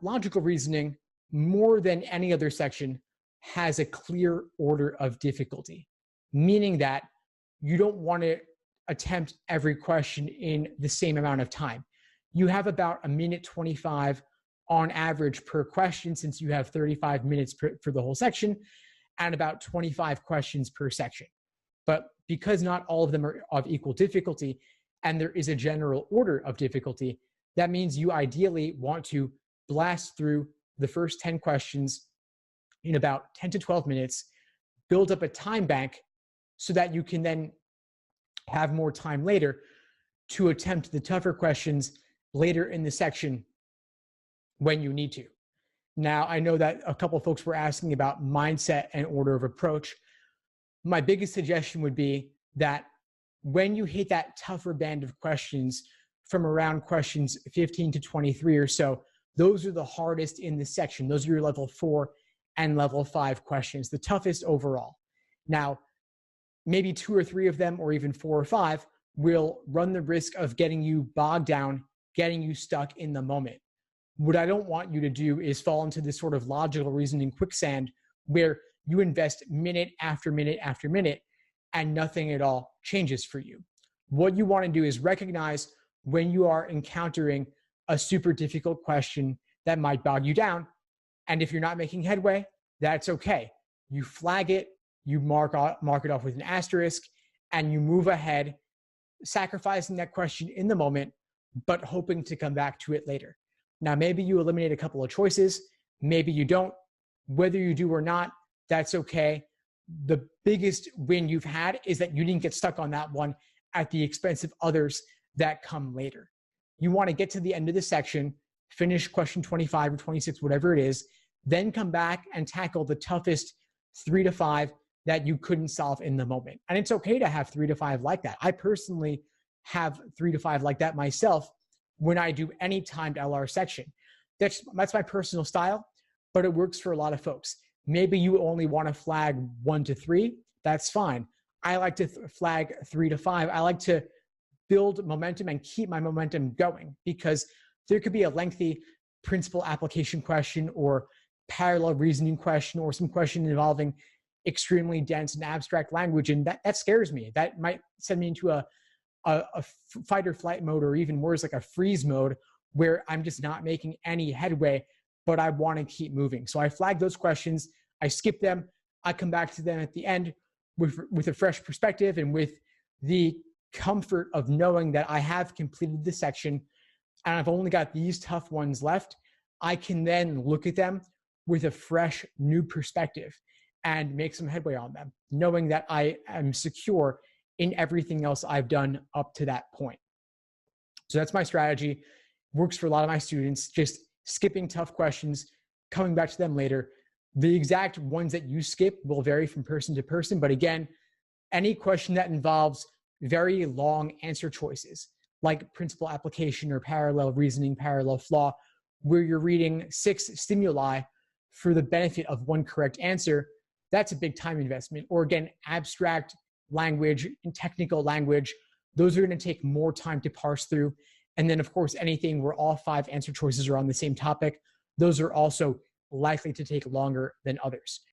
logical reasoning, more than any other section, has a clear order of difficulty, meaning that you don't want to attempt every question in the same amount of time. You have about a minute 25 on average per question, since you have 35 minutes for the whole section, and about 25 questions per section. But because not all of them are of equal difficulty, and there is a general order of difficulty, that means you ideally want to blast through the first 10 questions in about 10 to 12 minutes, build up a time bank so that you can then have more time later to attempt the tougher questions later in the section when you need to. Now, I know that a couple of folks were asking about mindset and order of approach. My biggest suggestion would be that when you hit that tougher band of questions from around questions 15 to 23 or so, those are the hardest in the section. Those are your level 4 and level 5 questions, the toughest overall. Now, maybe 2 or 3 of them, or even 4 or 5, will run the risk of getting you bogged down, getting you stuck in the moment. What I don't want you to do is fall into this sort of logical reasoning quicksand where you invest minute after minute after minute and nothing at all changes for you. What you want to do is recognize when you are encountering a super difficult question that might bog you down. And if you're not making headway, that's okay. You flag it, you mark it off with an asterisk, and you move ahead, sacrificing that question in the moment, but hoping to come back to it later. Now, maybe you eliminate a couple of choices, maybe you don't. Whether you do or not, that's okay. The biggest win you've had is that you didn't get stuck on that one at the expense of others that come later. You want to get to the end of the section, finish question 25 or 26, whatever it is, then come back and tackle the toughest 3 to 5 that you couldn't solve in the moment. And it's okay to have 3 to 5 like that. I personally have 3 to 5 like that myself when I do any timed LR section. That's my personal style, but it works for a lot of folks. Maybe you only want to flag 1 to 3. That's fine. I like to flag 3 to 5. I like to build momentum and keep my momentum going, because there could be a lengthy principal application question or parallel reasoning question or some question involving extremely dense and abstract language, and that scares me. That might send me into a fight or flight mode, or even worse, like a freeze mode, where I'm just not making any headway, but I want to keep moving. So I flag those questions, I skip them, I come back to them at the end with a fresh perspective and with the comfort of knowing that I have completed the section and I've only got these tough ones left. I can then look at them with a fresh new perspective and make some headway on them, knowing that I am secure in everything else I've done up to that point. So that's my strategy. Works for a lot of my students, just skipping tough questions, coming back to them later. The exact ones that you skip will vary from person to person. But again, any question that involves very long answer choices, like principal application or parallel reasoning, parallel flaw, where you're reading 6 stimuli for the benefit of one correct answer, that's a big time investment. Or again, abstract language and technical language, those are going to take more time to parse through. And then, of course, anything where all 5 answer choices are on the same topic, those are also likely to take longer than others.